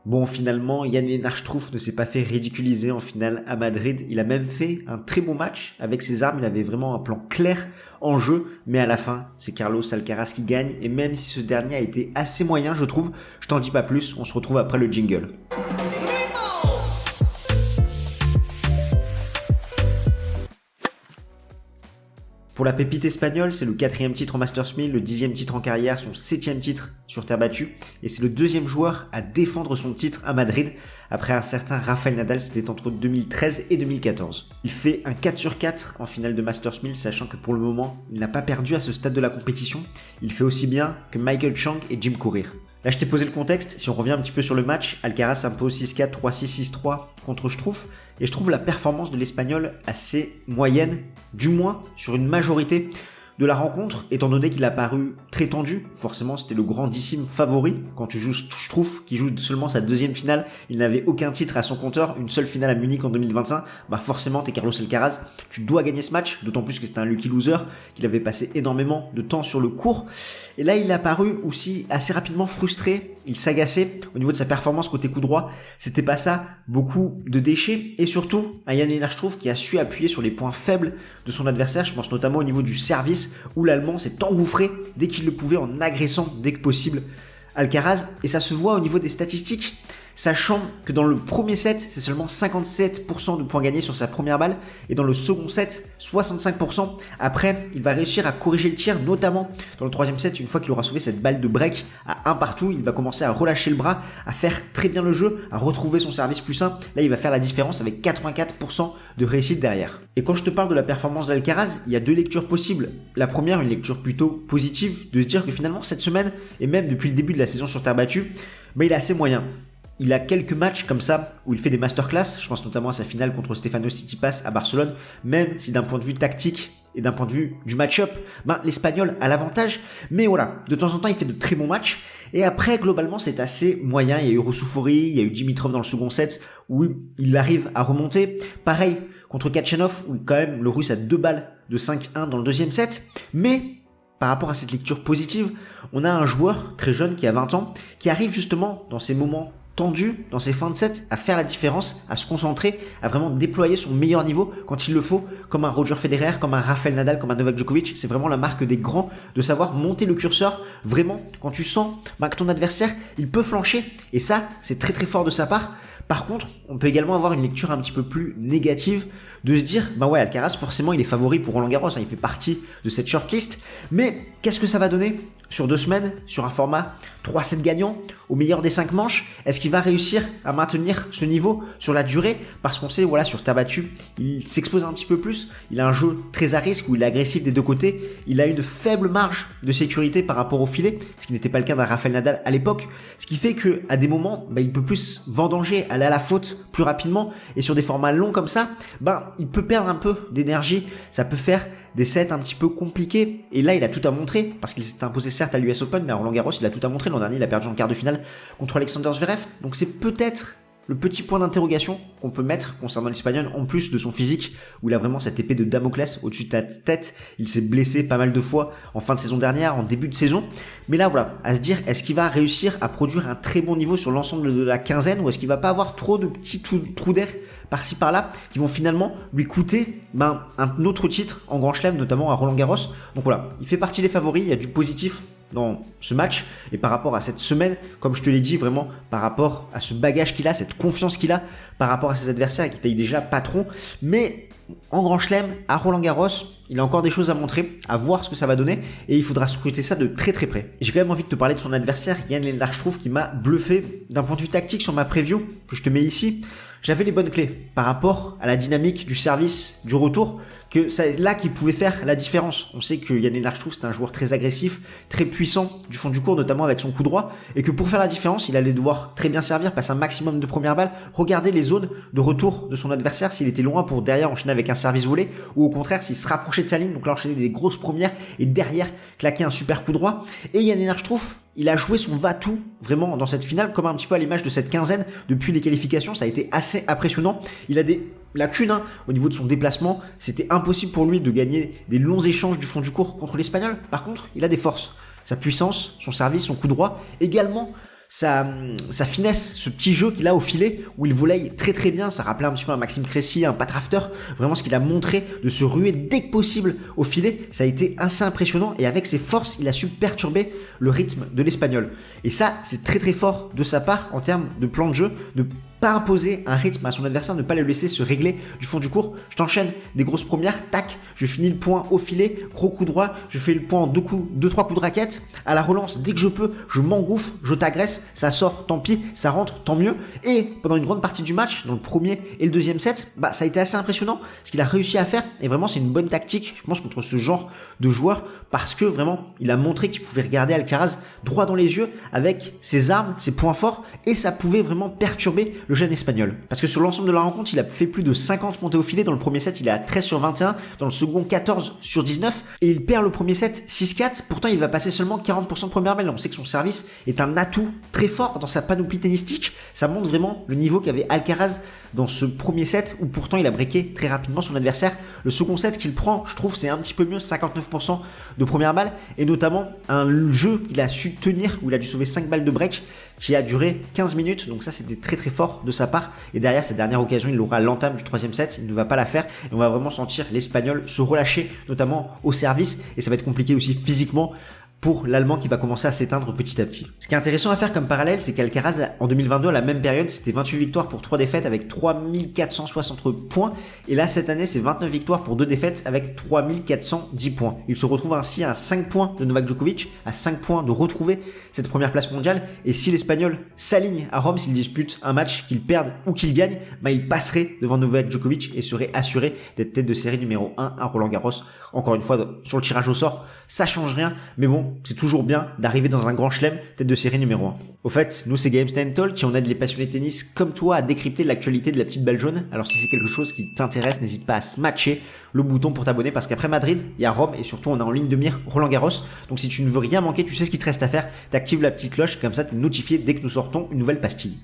Bon, finalement, Jan Lennart Struff ne s'est pas fait ridiculiser en finale à Madrid. Il a même fait un très bon match avec ses armes. Il avait vraiment un plan clair en jeu. Mais à la fin, c'est Carlos Alcaraz qui gagne. Et même si ce dernier a été assez moyen, je trouve, je t'en dis pas plus. On se retrouve après le jingle. Pour la pépite espagnole, c'est le 4e titre en Masters 1000, le 10e titre en carrière, son 7e titre sur terre battue, et c'est le 2e joueur à défendre son titre à Madrid, après un certain Rafael Nadal, c'était entre 2013 et 2014. Il fait un 4 sur 4 en finale de Masters 1000, sachant que pour le moment, il n'a pas perdu à ce stade de la compétition. Il fait aussi bien que Michael Chang et Jim Courier. Là, je t'ai posé le contexte. Si on revient un petit peu sur le match, Alcaraz s'impose 6-4, 3-6, 6-3 contre Struff. Et je trouve la performance de l'Espagnol assez moyenne, du moins sur une majorité de la rencontre, étant donné qu'il a paru très tendu. Forcément, c'était le grandissime favori. Quand tu joues Struff, qui joue seulement sa 2e finale, il n'avait aucun titre à son compteur, une seule finale à Munich en 2025, bah forcément, t'es Carlos Alcaraz, tu dois gagner ce match, d'autant plus que c'était un lucky loser, qu'il avait passé énormément de temps sur le court. Et là, il a paru aussi assez rapidement frustré, il s'agaçait au niveau de sa performance côté coup droit. C'était pas ça, beaucoup de déchets, et surtout, un Jan Lennart Struff qui a su appuyer sur les points faibles de son adversaire. Je pense notamment au niveau du service, où l'Allemand s'est engouffré dès qu'il le pouvait en agressant dès que possible Alcaraz, et ça se voit au niveau des statistiques, sachant que dans le premier set, c'est seulement 57% de points gagnés sur sa première balle, et dans le second set, 65%. Après, il va réussir à corriger le tir, notamment dans le 3e set, une fois qu'il aura sauvé cette balle de break à 1 partout, il va commencer à relâcher le bras, à faire très bien le jeu, à retrouver son service plus sain. Là, il va faire la différence avec 84% de réussite derrière. Et quand je te parle de la performance d'Alcaraz, il y a 2 lectures possibles. La première, une lecture plutôt positive, de se dire que finalement, cette semaine, et même depuis le début de la saison sur terre battue, il est assez moyen. Il a quelques matchs comme ça où il fait des masterclass, je pense notamment à sa finale contre Stefanos Tsitsipas à Barcelone, même si d'un point de vue tactique et d'un point de vue du match-up, l'Espagnol a l'avantage, mais voilà, de temps en temps il fait de très bons matchs, et après globalement c'est assez moyen. Il y a eu Ruusuvuori, il y a eu Dimitrov dans le second set où il arrive à remonter, pareil contre Khachanov où quand même le Russe a 2 balles de 5-1 dans le 2e set, mais par rapport à cette lecture positive, on a un joueur très jeune qui a 20 ans, qui arrive justement dans ces moments tendu dans ses fins de set à faire la différence, à se concentrer, à vraiment déployer son meilleur niveau quand il le faut, comme un Roger Federer, comme un Rafael Nadal, comme un Novak Djokovic. C'est vraiment la marque des grands de savoir monter le curseur vraiment quand tu sens que ton adversaire il peut flancher, et ça c'est très très fort de sa part. Par contre, on peut également avoir une lecture un petit peu plus négative, de se dire, Alcaraz, forcément, il est favori pour Roland Garros, il fait partie de cette shortlist, mais qu'est-ce que ça va donner sur 2 semaines, sur un format 3-7 gagnants, au meilleur des 5 manches? Est-ce qu'il va réussir à maintenir ce niveau sur la durée? Parce qu'on sait, sur terre battue, il s'expose un petit peu plus, il a un jeu très à risque, où il est agressif des 2 côtés, il a une faible marge de sécurité par rapport au filet, ce qui n'était pas le cas d'un Rafael Nadal à l'époque, ce qui fait que à des moments, il peut plus vendanger, aller à la faute plus rapidement, et sur des formats longs comme ça, il peut perdre un peu d'énergie, ça peut faire des sets un petit peu compliqués, et là il a tout à montrer, parce qu'il s'est imposé certes à l'US Open, mais à Roland Garros il a tout à montrer. L'an dernier il a perdu en quart de finale contre Alexander Zverev, donc c'est peut-être le petit point d'interrogation qu'on peut mettre concernant l'Espagnol, en plus de son physique, où il a vraiment cette épée de Damoclès au-dessus de ta tête. Il s'est blessé pas mal de fois en fin de saison dernière, en début de saison, mais là à se dire, est-ce qu'il va réussir à produire un très bon niveau sur l'ensemble de la quinzaine, ou est-ce qu'il va pas avoir trop de petits trous d'air par-ci par-là, qui vont finalement lui coûter un autre titre en Grand Chelem, notamment à Roland Garros. Donc il fait partie des favoris, il y a du positif dans ce match, et par rapport à cette semaine, comme je te l'ai dit, vraiment par rapport à ce bagage qu'il a, cette confiance qu'il a par rapport à ses adversaires qui taillent déjà patron, mais en Grand Chelem, à Roland Garros, il a encore des choses à montrer, à voir ce que ça va donner, et il faudra scruter ça de très très près. J'ai quand même envie de te parler de son adversaire, Jan Lennart Struff, qui m'a bluffé d'un point de vue tactique sur ma preview que je te mets ici. J'avais les bonnes clés par rapport à la dynamique du service, du retour, que c'est là qu'il pouvait faire la différence. On sait que Jan Lennart Struff, c'est un joueur très agressif, très puissant du fond du court, notamment avec son coup droit, et que pour faire la différence, il allait devoir très bien servir, passer un maximum de premières balles, regarder les zones de retour de son adversaire, s'il était loin pour derrière enchaîner avec un service volé, ou au contraire s'il se rapprochait de sa ligne, donc là enchaîner des grosses premières et derrière claquer un super coup droit. Et Jan Lennart Struff, il a joué son va-tout vraiment dans cette finale, comme un petit peu à l'image de cette quinzaine depuis les qualifications. Ça a été assez impressionnant. Il a des lacunes au niveau de son déplacement. C'était impossible pour lui de gagner des longs échanges du fond du court contre l'Espagnol. Par contre, il a des forces. Sa puissance, son service, son coup droit, également sa finesse, ce petit jeu qu'il a au filet où il volaille très très bien. Ça rappelait un petit peu un Maxime Cressy, un Pat Rafter. Vraiment ce qu'il a montré de se ruer dès que possible au filet, ça a été assez impressionnant et avec ses forces, il a su perturber le rythme de l'Espagnol. Et ça, c'est très très fort de sa part en termes de plan de jeu, de pas imposer un rythme à son adversaire, ne pas le laisser se régler du fond du court. Je t'enchaîne des grosses premières, tac, je finis le point au filet, gros coup droit, je fais le point en 2-3 coups de raquette. À la relance, dès que je peux, je m'engouffre, je t'agresse, ça sort, tant pis, ça rentre, tant mieux. Et pendant une grande partie du match, dans le premier et le deuxième set, ça a été assez impressionnant ce qu'il a réussi à faire. Et vraiment, c'est une bonne tactique, je pense, contre ce genre de joueur, parce que vraiment, il a montré qu'il pouvait regarder Alcaraz droit dans les yeux avec ses armes, ses points forts, et ça pouvait vraiment perturber le jeune espagnol. Parce que sur l'ensemble de la rencontre, il a fait plus de 50 montées au filet. Dans le premier set, il est à 13 sur 21. Dans le second, 14 sur 19. Et il perd le premier set 6-4. Pourtant, il va passer seulement 40% de première balle. On sait que son service est un atout très fort dans sa panoplie tennistique. Ça montre vraiment le niveau qu'avait Alcaraz dans ce premier set où pourtant il a breaké très rapidement son adversaire. Le second set qu'il prend, je trouve, c'est un petit peu mieux, 59% de première balle. Et notamment un jeu qu'il a su tenir où il a dû sauver 5 balles de break qui a duré 15 minutes. Donc ça, c'était très très fort de sa part. Et derrière, cette dernière occasion, il aura l'entame du troisième set. Il ne va pas la faire. Et on va vraiment sentir l'Espagnol se relâcher, notamment au service. Et ça va être compliqué aussi physiquement pour l'Allemand qui va commencer à s'éteindre petit à petit. Ce qui est intéressant à faire comme parallèle, c'est qu'Alcaraz, en 2022, à la même période, c'était 28 victoires pour 3 défaites avec 3460 points. Et là, cette année, c'est 29 victoires pour 2 défaites avec 3410 points. Il se retrouve ainsi à 5 points de Novak Djokovic, à 5 points de retrouver cette première place mondiale. Et si l'Espagnol s'aligne à Rome, s'il dispute un match, qu'il perde ou qu'il gagne, il passerait devant Novak Djokovic et serait assuré d'être tête de série numéro 1 à Roland-Garros. Encore une fois, sur le tirage au sort, ça change rien, mais bon, c'est toujours bien d'arriver dans un grand chelem, tête de série numéro 1. Au fait, nous c'est Games Talk qui on aide les passionnés de tennis comme toi à décrypter l'actualité de la petite balle jaune. Alors si c'est quelque chose qui t'intéresse, n'hésite pas à smatcher le bouton pour t'abonner parce qu'après Madrid, il y a Rome et surtout on a en ligne de mire Roland-Garros. Donc si tu ne veux rien manquer, tu sais ce qu'il te reste à faire, t'actives la petite cloche, comme ça t'es notifié dès que nous sortons une nouvelle pastille.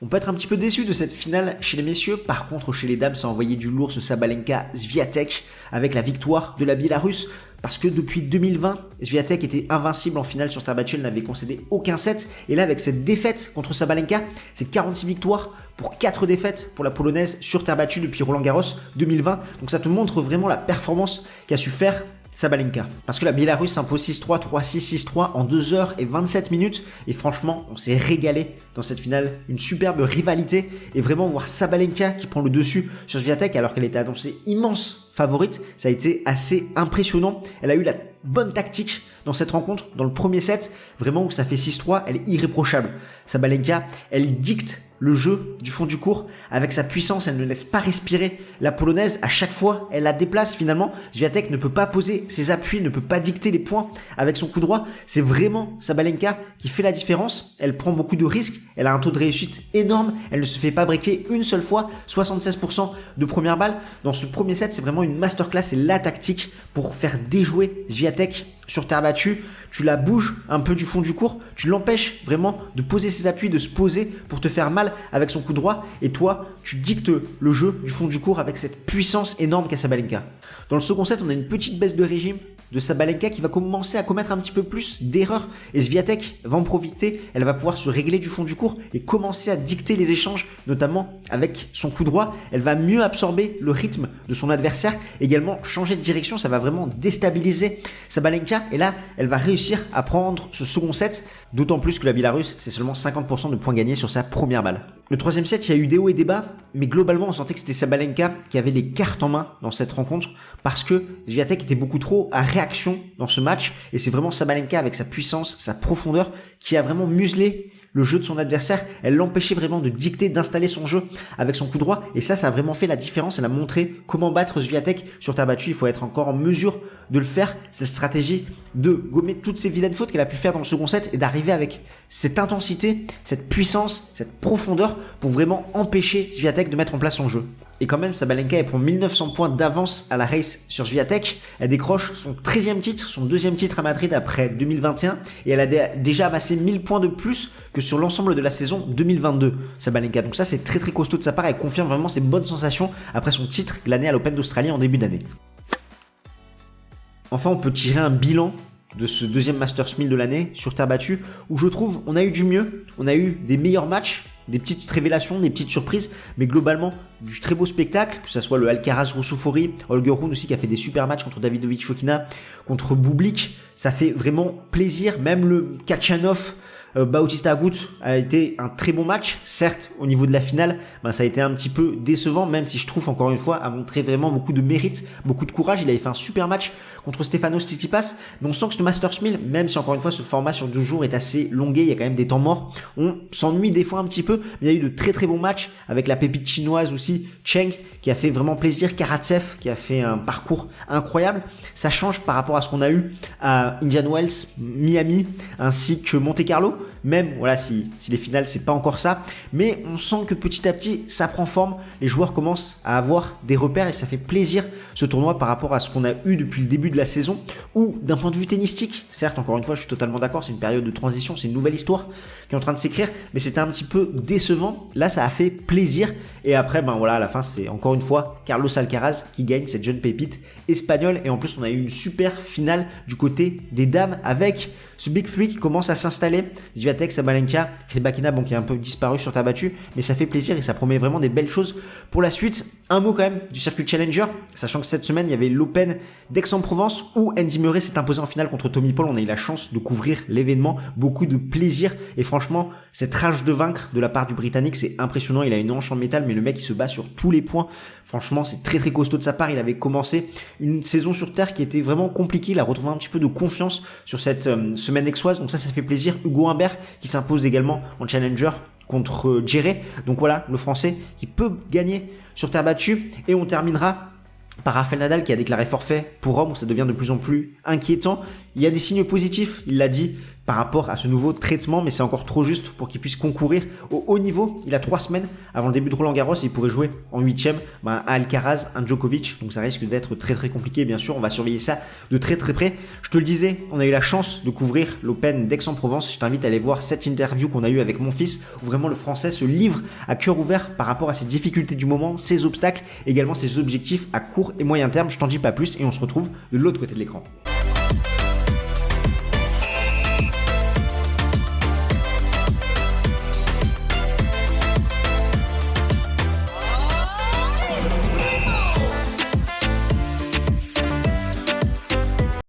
On peut être un petit peu déçu de cette finale chez les messieurs. Par contre, chez les dames, ça a envoyé du lourd ce Sabalenka-Swiatek avec la victoire de la Biélorusse. Parce que depuis 2020, Swiatek était invincible en finale sur terre battue, elle n'avait concédé aucun set. Et là, avec cette défaite contre Sabalenka, c'est 46 victoires pour 4 défaites pour la Polonaise sur terre battue depuis Roland-Garros 2020. Donc ça te montre vraiment la performance qu'a su faire Sabalenka. Parce que la Biélorusse s'impose 6-3, 3-6, 6-3 en 2h27 minutes. Et franchement, on s'est régalé dans cette finale. Une superbe rivalité. Et vraiment voir Sabalenka qui prend le dessus sur Swiatek alors qu'elle était annoncée immense favorite, ça a été assez impressionnant. Elle a eu la bonne tactique dans cette rencontre, dans le premier set, vraiment où ça fait 6-3, elle est irréprochable. Sabalenka, elle dicte le jeu du fond du court avec sa puissance, elle ne laisse pas respirer la Polonaise. À chaque fois, elle la déplace finalement. Swiatek ne peut pas poser ses appuis, ne peut pas dicter les points avec son coup droit. C'est vraiment Sabalenka qui fait la différence. Elle prend beaucoup de risques, elle a un taux de réussite énorme, elle ne se fait pas breaker une seule fois, 76% de première balle. Dans ce premier set, c'est vraiment une masterclass, c'est la tactique pour faire déjouer Swiatek sur terre battue. Tu la bouges un peu du fond du court, tu l'empêches vraiment de poser ses appuis, de se poser pour te faire mal avec son coup droit, et toi, tu dictes le jeu du fond du court avec cette puissance énorme qu'a Sabalenka. Dans le second set, on a une petite baisse de régime de Sabalenka qui va commencer à commettre un petit peu plus d'erreurs, et Swiatek va en profiter, elle va pouvoir se régler du fond du court et commencer à dicter les échanges, notamment avec son coup droit. Elle va mieux absorber le rythme de son adversaire, également changer de direction, ça va vraiment déstabiliser Sabalenka, et là, elle va réussir à prendre ce second set, d'autant plus que la Biélorusse, c'est seulement 50% de points gagnés sur sa première balle. Le troisième set, il y a eu des hauts et des bas, mais globalement, on sentait que c'était Sabalenka qui avait les cartes en main dans cette rencontre, parce que Swiatek était beaucoup trop à réaction dans ce match, et c'est vraiment Sabalenka avec sa puissance, sa profondeur, qui a vraiment muselé le jeu de son adversaire. Elle l'empêchait vraiment de dicter, d'installer son jeu avec son coup droit, et ça a vraiment fait la différence. Elle a montré comment battre Swiatek sur terre battue. Il faut être encore en mesure de le faire, cette stratégie de gommer toutes ces vilaines fautes qu'elle a pu faire dans le second set et d'arriver avec cette intensité, cette puissance, cette profondeur pour vraiment empêcher Swiatek de mettre en place son jeu. Et quand même, Sabalenka, elle prend 1900 points d'avance à la race sur Swiatek. Elle décroche son 13e titre, son 2e titre à Madrid après 2021. Et elle a déjà amassé 1000 points de plus que sur l'ensemble de la saison 2022, Sabalenka. Donc ça, c'est très très costaud de sa part. Elle confirme vraiment ses bonnes sensations après son titre l'année à l'Open d'Australie en début d'année. Enfin, on peut tirer un bilan de ce deuxième Masters 1000 de l'année sur terre battue, où je trouve on a eu du mieux, on a eu des meilleurs matchs, des petites révélations, des petites surprises, mais globalement du très beau spectacle, que ce soit le Alcaraz Ruusuvuori, Holger Rune aussi qui a fait des super matchs contre Davidovich Fokina, contre Bublik, ça fait vraiment plaisir, même le Kachanov Bautista Agut a été un très bon match, certes au niveau de la finale, ça a été un petit peu décevant, même si je trouve encore une fois a montré vraiment beaucoup de mérite, beaucoup de courage, il avait fait un super match contre Stefanos Tsitsipas, mais on sent que ce Masters 1000, même si encore une fois ce format sur 2 jours est assez longué, il y a quand même des temps morts, on s'ennuie des fois un petit peu, mais il y a eu de très très bons matchs, avec la pépite chinoise aussi, Cheng, qui a fait vraiment plaisir, Karatsev, qui a fait un parcours incroyable, ça change par rapport à ce qu'on a eu à Indian Wells, Miami, ainsi que Monte Carlo, même voilà si les finales c'est pas encore ça, mais on sent que petit à petit ça prend forme, les joueurs commencent à avoir des repères et ça fait plaisir ce tournoi par rapport à ce qu'on a eu depuis le début de la saison, où d'un point de vue tennistique, certes encore une fois je suis totalement d'accord, c'est une période de transition, c'est une nouvelle histoire qui est en train de s'écrire, mais c'était un petit peu décevant, là ça a fait plaisir, et après voilà à la fin c'est encore une fois Carlos Alcaraz qui gagne cette jeune pépite espagnole, et en plus on a eu une super finale du côté des dames avec ce Big Three qui commence à s'installer, Swiatek, Sabalenka, Rybakina, qui est un peu disparu sur terre battue, mais ça fait plaisir et ça promet vraiment des belles choses pour la suite. Un mot quand même du circuit Challenger, sachant que cette semaine il y avait l'Open d'Aix-en-Provence où Andy Murray s'est imposé en finale contre Tommy Paul. On a eu la chance de couvrir l'événement, beaucoup de plaisir, et franchement cette rage de vaincre de la part du Britannique c'est impressionnant, il a une hanche en métal, mais le mec il se bat sur tous les points, franchement c'est très très costaud de sa part. Il avait commencé une saison sur terre qui était vraiment compliquée, il a retrouvé un petit peu de confiance sur cette semaine aixoise, donc ça fait plaisir. Hugo Humbert qui s'impose également en Challenger contre Djere, donc voilà le français qui peut gagner sur terre battue. Et on terminera par Rafael Nadal qui a déclaré forfait pour Rome, où ça devient de plus en plus inquiétant. Il y a des signes positifs, il l'a dit, par rapport à ce nouveau traitement, mais c'est encore trop juste pour qu'il puisse concourir au haut niveau. Il a 3 semaines avant le début de Roland Garros et il pourrait jouer en 8e à Alcaraz, un Djokovic, donc ça risque d'être très très compliqué. Bien sûr, on va surveiller ça de très très près. Je te le disais, on a eu la chance de couvrir l'Open d'Aix-en-Provence. Je t'invite à aller voir cette interview qu'on a eue avec mon fils, où vraiment le français se livre à cœur ouvert par rapport à ses difficultés du moment, ses obstacles, également ses objectifs à court et moyen terme. Je t'en dis pas plus et on se retrouve de l'autre côté de l'écran.